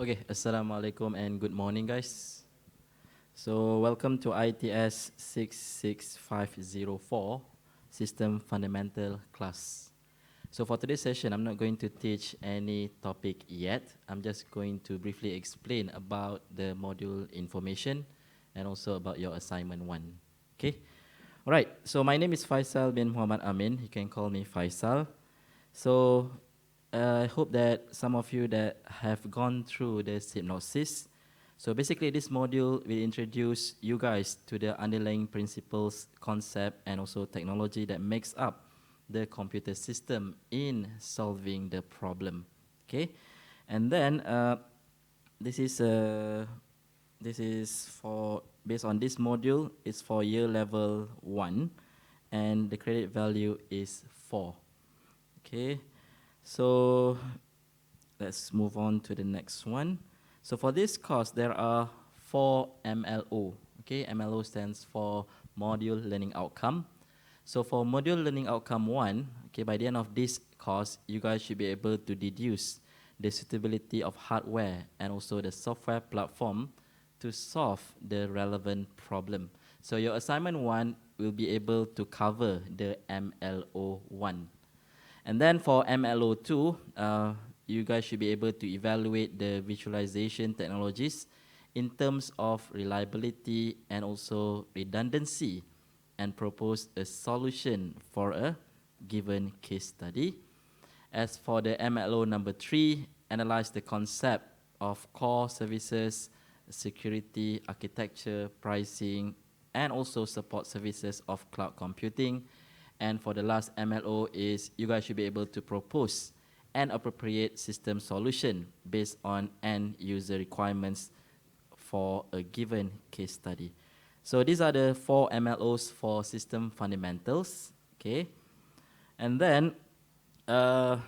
Okay, Assalamualaikum and good morning, guys. So, welcome to ITS 66504 System Fundamental class. So, for today's session, I'm not going to teach any topic yet. I'm just going to briefly explain about the module information and also about your assignment 1. Okay? Alright, so my name is Faisal bin Muhammad Amin. You can call me Faisal. So, I hope that some of you that have gone through the synopsis. So basically this module will introduce you guys to the underlying principles, concept, and also technology that makes up the computer system in solving the problem. Okay, and then this is for based on this module. It's for year level 1, and the credit value is 4. Okay. So let's move on to the next one. So for this course, there are 4 MLO. Okay, MLO stands for Module Learning Outcome. So for Module Learning Outcome 1, okay, by the end of this course, you guys should be able to deduce the suitability of hardware and also the software platform to solve the relevant problem. So your assignment 1 will be able to cover the MLO 1. And then for MLO2, you guys should be able to evaluate the visualization technologies in terms of reliability and also redundancy and propose a solution for a given case study. As for the MLO number 3, analyze the concept of core services, security, architecture, pricing, and also support services of cloud computing. And for the last MLO is you guys should be able to propose an appropriate system solution based on end user requirements for a given case study. So these are the 4 MLOs for system fundamentals. Okay, and then we're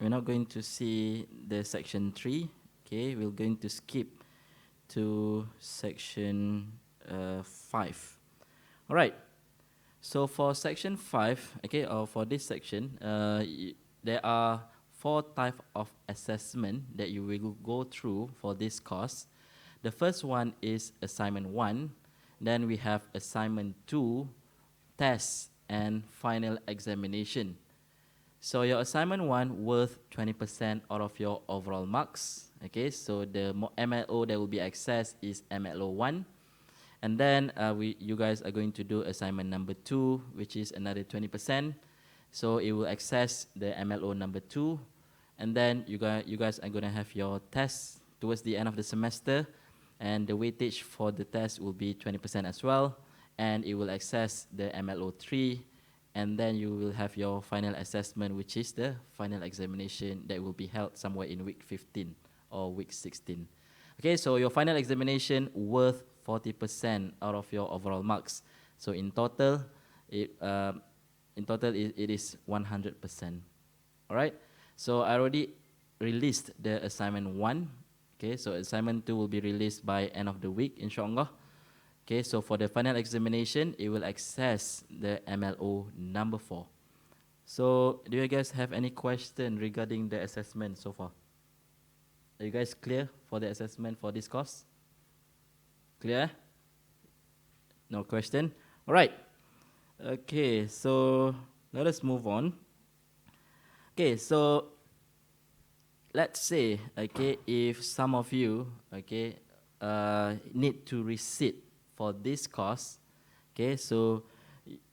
not going to see the section 3. Okay, we're going to skip to section 5. All right. So for section 5, okay, or for this section, there are 4 types of assessment that you will go through for this course. The first one is assignment 1. Then we have assignment 2, tests, and final examination. So your assignment 1 worth 20% out of your overall marks. Okay, so the MLO that will be accessed is MLO 1. And then you guys are going to do assignment number 2, which is another 20%. So it will access the MLO number 2. And then you guys are going to have your tests towards the end of the semester. And the weightage for the test will be 20% as well. And it will access the MLO 3. And then you will have your final assessment, which is the final examination that will be held somewhere in week 15 or week 16. Okay, so your final examination worth 40% out of your overall marks. So in total, it is 100%. All right. So I already released the assignment 1. Okay, so assignment 2 will be released by end of the week, inshallah. Okay, so for the final examination, it will access the MLO number 4. So do you guys have any question regarding the assessment so far? Are you guys clear for the assessment for this course? Clear? No question? All right. Okay, so let us move on. Okay, so let's say, okay, if some of you, okay, need to receipt for this course, okay, so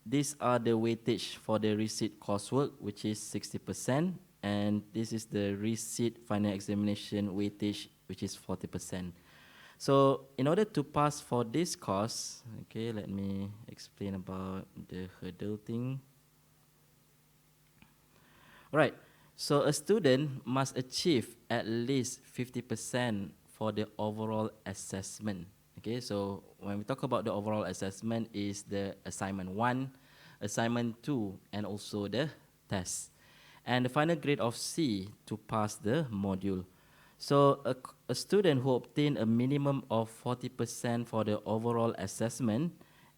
these are the weightage for the receipt coursework, which is 60%, and this is the receipt final examination weightage, which is 40%. So in order to pass for this course, okay, let me explain about the hurdle thing. All right, so a student must achieve at least 50% for the overall assessment. Okay, so when we talk about the overall assessment is the assignment 1, assignment 2, and also the test. And the final grade of C to pass the module. So a student who obtained a minimum of 40% for the overall assessment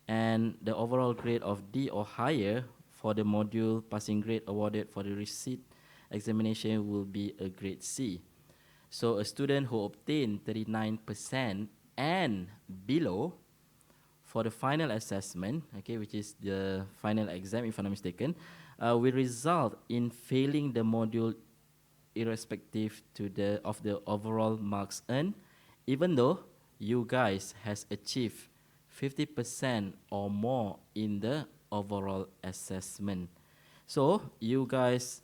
and the overall grade of D or higher for the module passing grade awarded for the receipt examination will be a grade C. So a student who obtained 39% and below for the final assessment, okay, which is the final exam, if I'm not mistaken, will result in failing the module irrespective of the overall marks earned, even though you guys has achieved 50% or more in the overall assessment. So you guys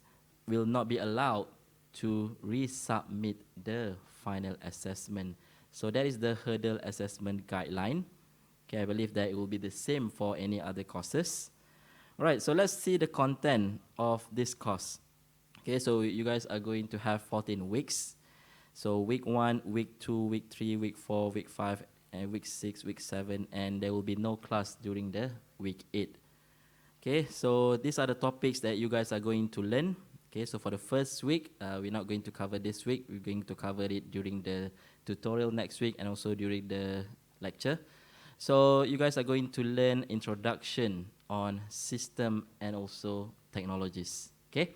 will not be allowed to resubmit the final assessment. So that is the hurdle assessment guideline. Okay, I believe that it will be the same for any other courses. All right, so let's see the content of this course. Okay, so you guys are going to have 14 weeks. So week 1, week 2, week 3, week 4, week 5, and week 6, week 7, and there will be no class during the week 8. Okay, so these are the topics that you guys are going to learn. Okay, so for the first week, we're not going to cover this week. We're going to cover it during the tutorial next week and also during the lecture. So you guys are going to learn introduction on system and also technologies. Okay,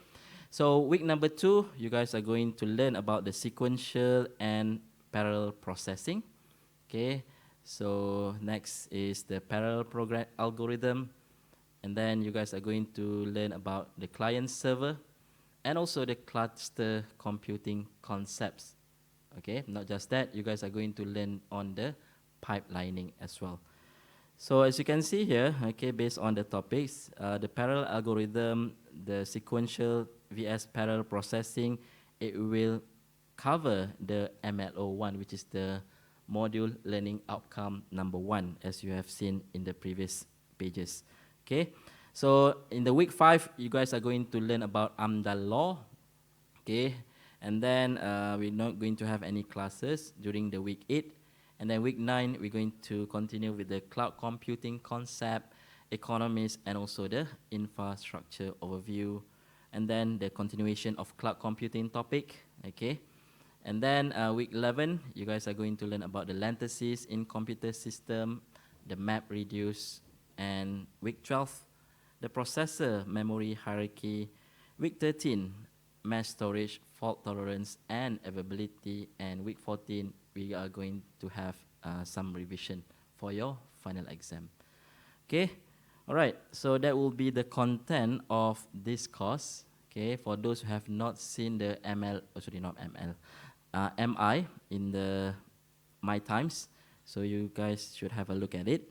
so week number 2, you guys are going to learn about the sequential and parallel processing. Okay, so next is the parallel program algorithm, and then you guys are going to learn about the client server and also the cluster computing concepts. Okay, not just that, you guys are going to learn on the pipelining as well. So as you can see here, okay, based on the topics, the parallel algorithm, the sequential vs parallel processing, it will cover the MLO1, which is the module learning outcome number 1, as you have seen in the previous pages. Okay, so in the week 5, you guys are going to learn about Amdal law. Okay, and then we're not going to have any classes during the week 8. And then week 9, we're going to continue with the cloud computing concept, economics, and also the infrastructure overview. And then the continuation of cloud computing topic, okay? And then week 11, you guys are going to learn about the lenses in computer system, the map reduce, and week 12, the processor memory hierarchy. Week 13, mass storage, fault tolerance, and availability. And week 14, we are going to have some revision for your final exam. Okay, all right, so that will be the content of this course. Okay, for those who have not seen the MI in the My Times, so you guys should have a look at it.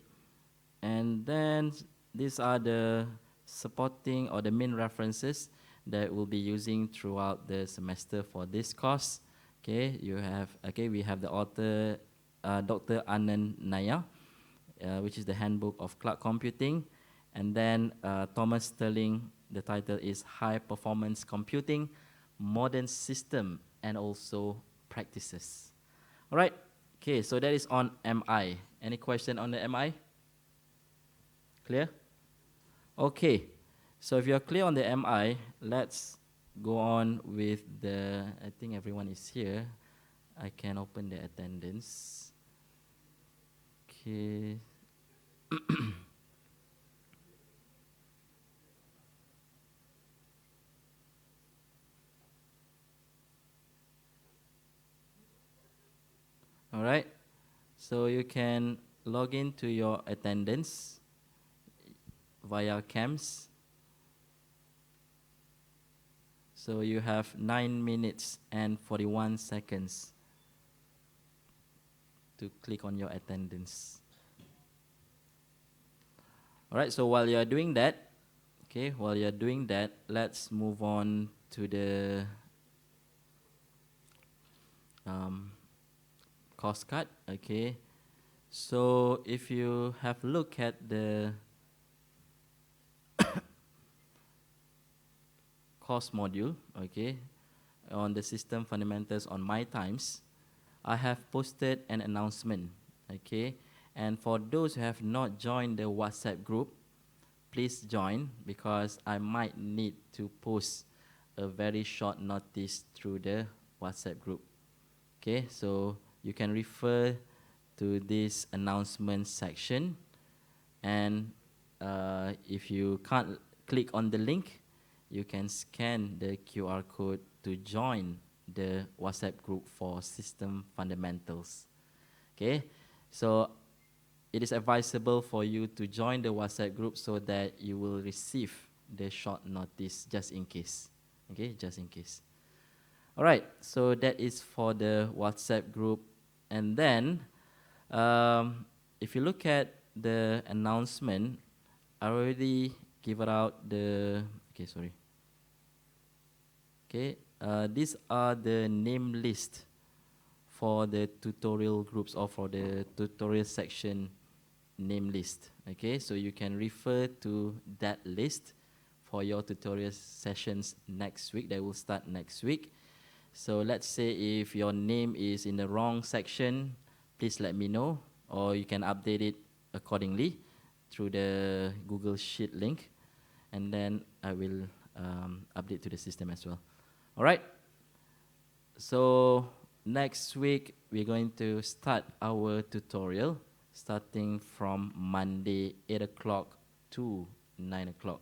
And then these are the supporting or the main references that we'll be using throughout the semester for this course. Okay, we have the author, Dr. Anand Naya, which is the Handbook of Cloud Computing, and then Thomas Sterling. The title is High Performance Computing, Modern System, and also Practices. All right. Okay, so that is on MI. Any question on the MI? Clear? Okay. So if you're clear on the MI, let's go on with the, I think everyone is here. I can open the attendance. Okay. All right. So you can log into your attendance via CAMS. So you have 9 minutes and 41 seconds to click on your attendance. All right, so while you're doing that, let's move on to the course card, okay? So if you have looked at the course module, okay, on the system fundamentals on My Times, I have posted an announcement, okay? And for those who have not joined the WhatsApp group, please join, because I might need to post a very short notice through the WhatsApp group. Okay, so you can refer to this announcement section, and if you can't click on the link, you can scan the QR code to join the WhatsApp group for system fundamentals. Okay, so it is advisable for you to join the WhatsApp group so that you will receive the short notice just in case. Okay, just in case. All right, so that is for the WhatsApp group. And then, if you look at the announcement, I already given out the, these are the name list for the tutorial groups or for the tutorial section name list. Okay, so you can refer to that list for your tutorial sessions next week. They will start next week. So let's say if your name is in the wrong section, please let me know, or you can update it accordingly through the Google Sheet link, and then I will update to the system as well. All right. So next week, we're going to start our tutorial starting from Monday, 8 o'clock to 9 o'clock.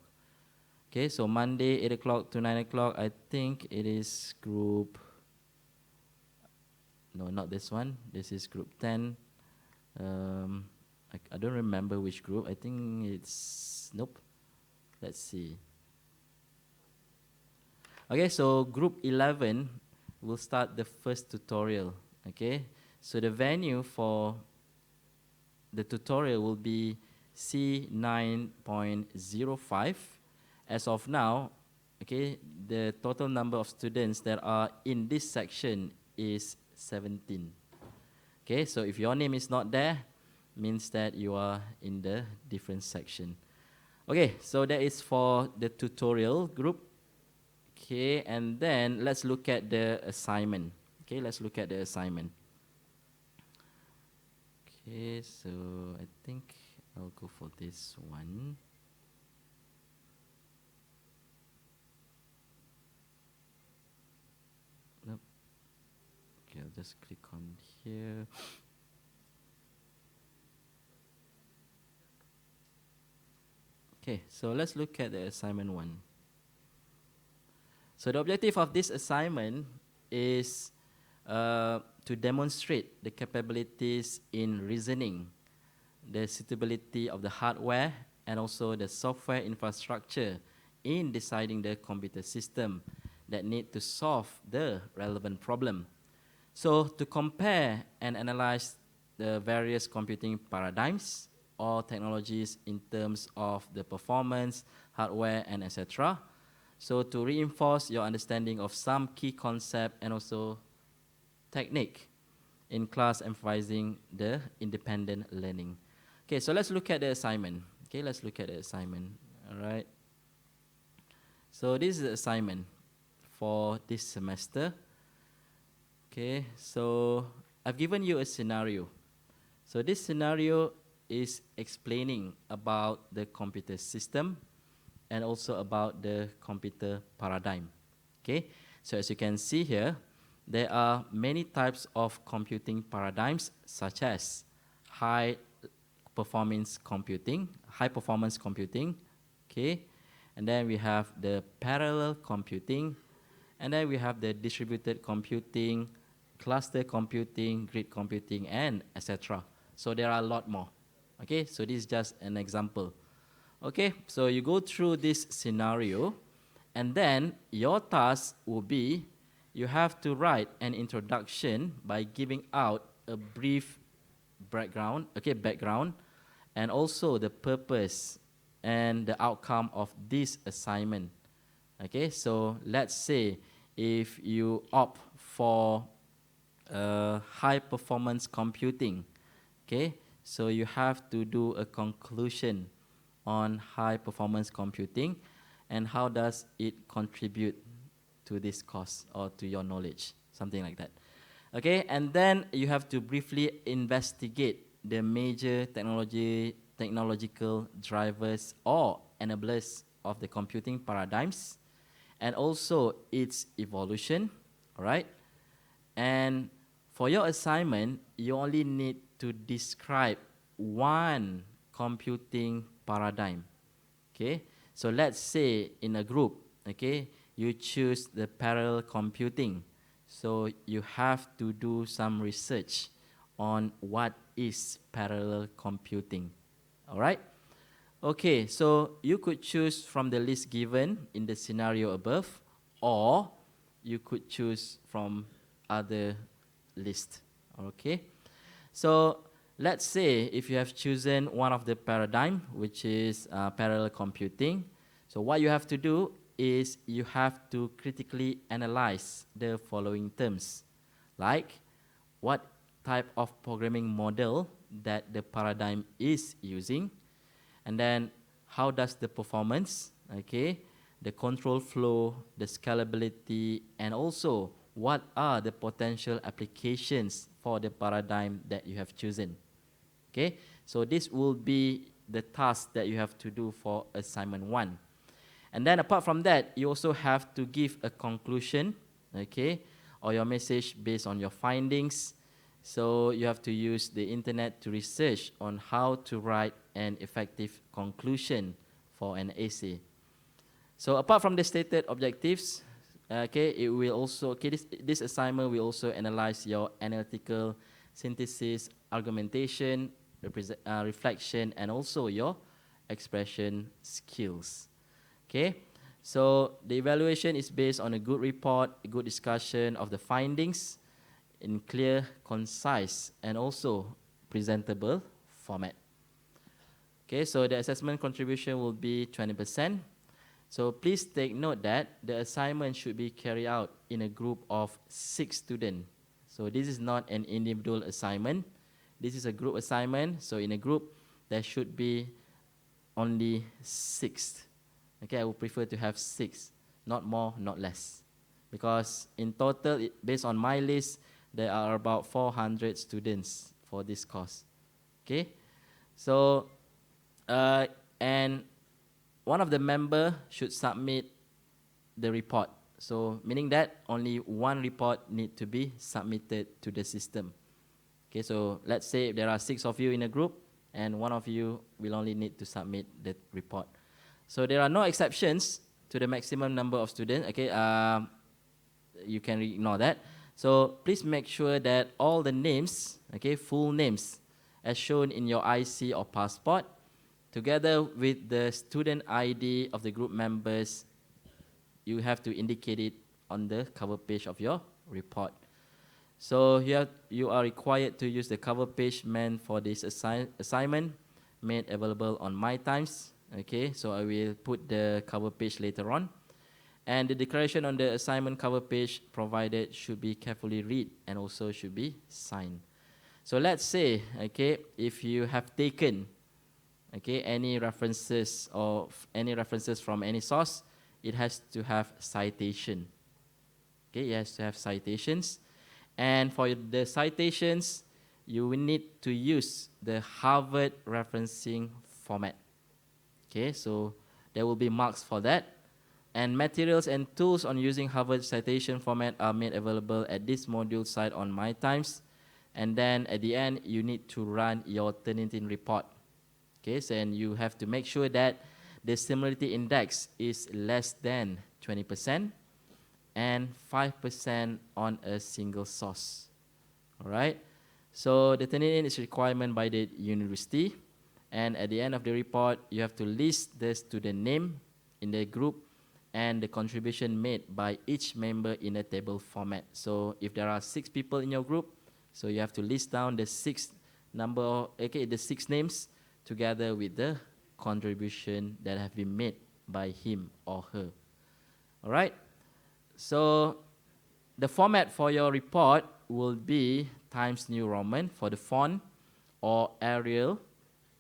Okay, so Monday, 8 o'clock to 9 o'clock, I think it is group, no, not this one. This is group 10. I don't remember which group. I think it's, nope. Let's see. Okay, so group 11 will start the first tutorial. Okay, so the venue for the tutorial will be C9.05. As of now, okay, the total number of students that are in this section is 17. Okay, so if your name is not there, means that you are in the different section. Okay, so that is for the tutorial group. Okay, and then let's look at the assignment. Okay, let's look at the assignment. Okay, so I think I'll go for this one. Nope. Okay, I'll just click on here. Okay, so let's look at the assignment 1. So the objective of this assignment is to demonstrate the capabilities in reasoning, the suitability of the hardware, and also the software infrastructure in deciding the computer system that need to solve the relevant problem. So to compare and analyze the various computing paradigms or technologies in terms of the performance, hardware, and etc. So to reinforce your understanding of some key concept and also technique in class emphasizing the independent learning. Okay, so let's look at the assignment. Okay, let's look at the assignment. All right. So this is the assignment for this semester. Okay, so I've given you a scenario. So this scenario is explaining about the computer system and also about the computer paradigm. Okay, so as you can see here, there are many types of computing paradigms, such as high performance computing, okay, and then we have the parallel computing, and then we have the distributed computing, cluster computing, grid computing, and etc. So there are a lot more. Okay, so this is just an example. Okay, so you go through this scenario, and then your task will be, you have to write an introduction by giving out a brief background, and also the purpose and the outcome of this assignment. Okay, so let's say if you opt for high performance computing, okay, so you have to do a conclusion on high performance computing and how does it contribute to this course or to your knowledge, something like that. Okay, and then you have to briefly investigate the major technological drivers or enablers of the computing paradigms and also its evolution, all right? And for your assignment, you only need to describe one computing paradigm, okay? So let's say in a group, okay, you choose the parallel computing. So you have to do some research on what is parallel computing. All right? Okay, so you could choose from the list given in the scenario above, or you could choose from other list. Okay? So let's say if you have chosen one of the paradigm, which is parallel computing, so what you have to do is you have to critically analyze the following terms, like what type of programming model that the paradigm is using, and then how does the performance, okay, the control flow, the scalability, and also what are the potential applications for the paradigm that you have chosen. Okay, so this will be the task that you have to do for assignment 1. And then apart from that, you also have to give a conclusion, okay, or your message based on your findings. So you have to use the internet to research on how to write an effective conclusion for an essay. So apart from the stated objectives, okay, it will also, okay, this assignment will also analyze your analytical synthesis, argumentation, reflection, and also your expression skills. Okay, so the evaluation is based on a good report, a good discussion of the findings in clear, concise, and also presentable format. Okay, so the assessment contribution will be 20%. So please take note that the assignment should be carried out in a group of 6 students. So this is not an individual assignment. This is a group assignment. So in a group, there should be only 6. Okay, I would prefer to have 6, not more, not less. Because in total, based on my list, there are about 400 students for this course. Okay, so, and one of the member should submit the report. So meaning that only one report need to be submitted to the system. Okay, so let's say there are 6 of you in a group, and one of you will only need to submit the report. So there are no exceptions to the maximum number of students. Okay, you can ignore that. So please make sure that all the names, okay, full names, as shown in your IC or passport, together with the student ID of the group members, you have to indicate it on the cover page of your report. So you are required to use the cover page meant for this assignment, made available on My Times. Okay, so I will put the cover page later on. And the declaration on the assignment cover page provided should be carefully read and also should be signed. So let's say, okay, if you have taken, okay, any references from any source, it has to have citation. Okay, it has to have citations. And for the citations, you will need to use the Harvard referencing format. Okay, so there will be marks for that. And materials and tools on using Harvard citation format are made available at this module site on My Times. And then at the end, you need to run your Turnitin report. Okay, so and you have to make sure that the similarity index is less than 20% and 5% on a single source. All right, so the Turnitin is a requirement by the university. And at the end of the report, you have to list the student name in the group and the contribution made by each member in a table format. So if there are 6 people in your group, so you have to list down the 6 names together with the contribution that have been made by him or her. All right. So the format for your report will be Times New Roman for the font, or Arial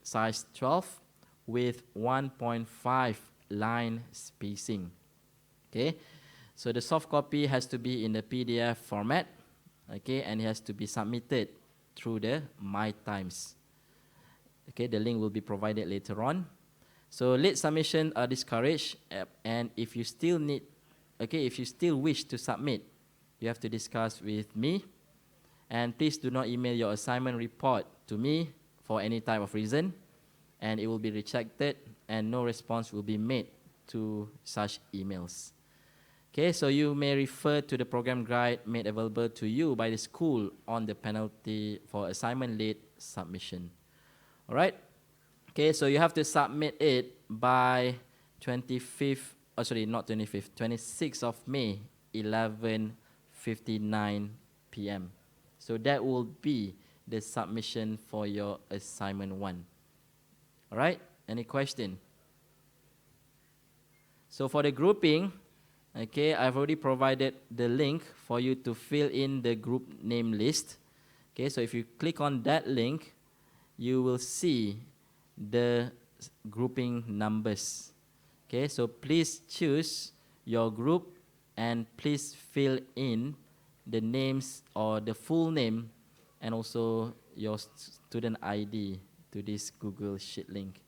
size 12 with 1.5 line spacing. Okay, so the soft copy has to be in the PDF format, okay, and it has to be submitted through the My Times. Okay, the link will be provided later on. So late submission are discouraged, and if you still wish to submit, you have to discuss with me. And please do not email your assignment report to me for any type of reason, and it will be rejected, and no response will be made to such emails. Okay, so you may refer to the program guide made available to you by the school on the penalty for assignment late submission. All right? Okay, so you have to submit it by 25th, oh sorry, not 25th, 26th of May, 11:59 p.m. So that will be the submission for your assignment 1. All right? Any question? So for the grouping, okay, I've already provided the link for you to fill in the group name list. Okay, so if you click on that link, you will see the grouping numbers. Okay, so please choose your group and please fill in the names or the full name and also your student ID to this Google Sheet link.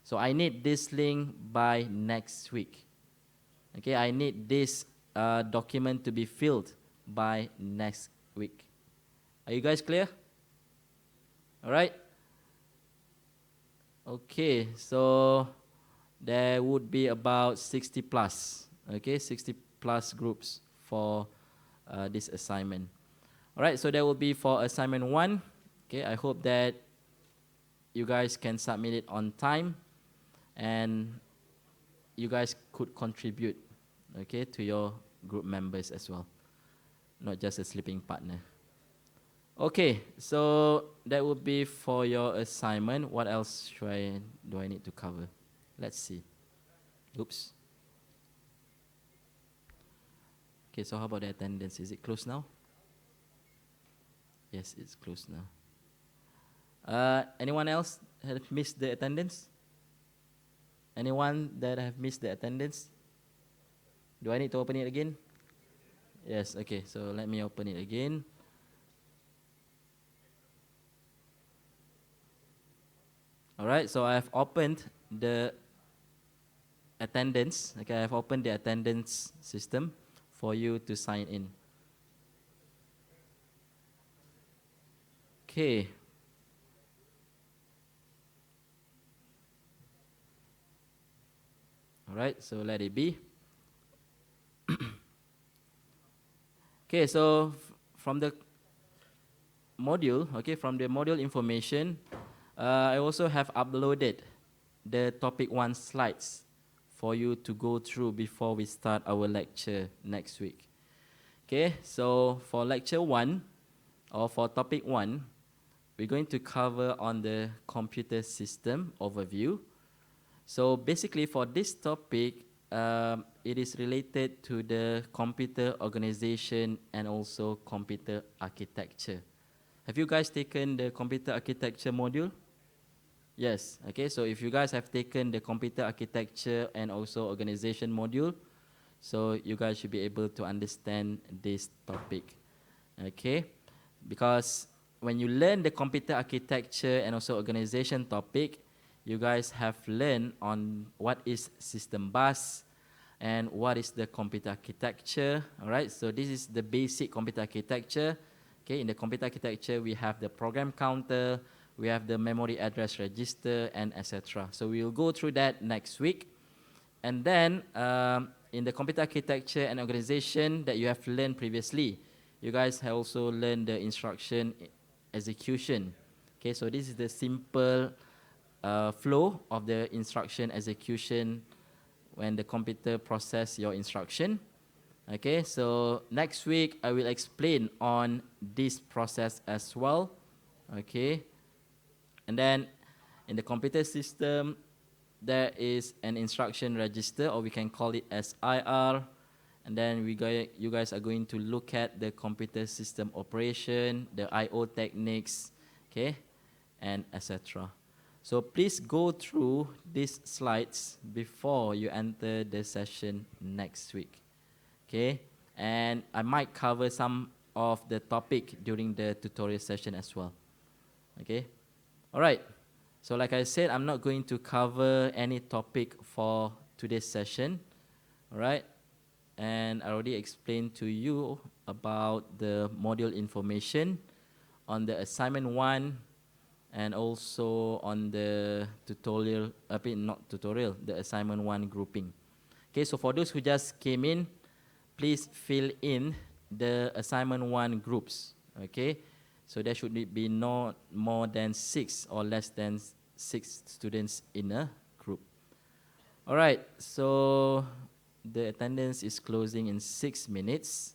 So I need this link by next week. Okay, I need this document to be filled by next week. Are you guys clear? All right? Okay, so there would be about 60 plus, okay, 60 plus groups for this assignment. All right, so that will be for assignment 1. Okay, I hope that you guys can submit it on time and you guys could contribute, okay, to your group members as well, not just a sleeping partner. Okay, so that would be for your assignment. What else do I need to cover? Let's see. Oops. Okay, so how about the attendance? Is it closed now? Yes, it's closed now. Anyone else have missed the attendance? Anyone that have missed the attendance? Do I need to open it again? Yes, okay, so let me open it again. All right, so I have opened the attendance. Okay, I have opened the attendance system for you to sign in. Okay. All right, so let it be. Okay, so from the module, okay, from the module information, I also have uploaded the topic 1 slides for you to go through before we start our lecture next week. Okay, so for lecture 1, or for topic 1, we're going to cover on the computer system overview. So basically for this topic, it is related to the computer organization and also computer architecture. Have you guys taken the computer architecture module? Yes, okay, so if you guys have taken the computer architecture and also organization module, so you guys should be able to understand this topic, okay? Because when you learn the computer architecture and also organization topic, you guys have learned on what is system bus and what is the computer architecture, all right? So this is the basic computer architecture. Okay, in the computer architecture, we have the program counter, we have the memory address register, and etc. So we will go through that next week. And then in the computer architecture and organization that you have learned previously, you guys have also learned the instruction execution. Okay, so this is the simple flow of the instruction execution when the computer process your instruction. Okay, so next week I will explain on this process as well. Okay, and then in the computer system, there is an instruction register, or we can call it as IR. And then you guys are going to look at the computer system operation, the I/O techniques, okay, and etc. So please go through these slides before you enter the session next week, okay? And I might cover some of the topic during the tutorial session as well, okay? All right, so like I said, I'm not going to cover any topic for today's session, all right? And I already explained to you about the module information on the assignment 1 and also on the tutorial, not tutorial, the assignment 1 grouping. Okay, so for those who just came in, please fill in the assignment 1 groups, okay? So there should be no more than 6 or less than 6 students in a group. All right, so the attendance is closing in 6 minutes.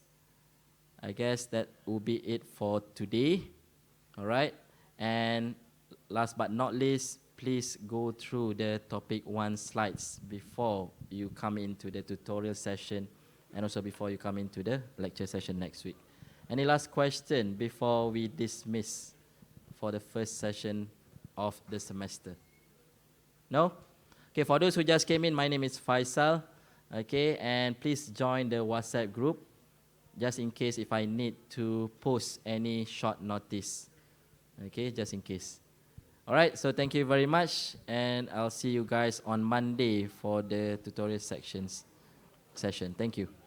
I guess that will be it for today. All right, and last but not least, please go through the topic 1 slides before you come into the tutorial session and also before you come into the lecture session next week. Any last question before we dismiss for the first session of the semester? No? Okay, for those who just came in, my name is Faisal. Okay, and please join the WhatsApp group just in case if I need to post any short notice. Okay, just in case. All right, so thank you very much, and I'll see you guys on Monday for the tutorial session. Thank you.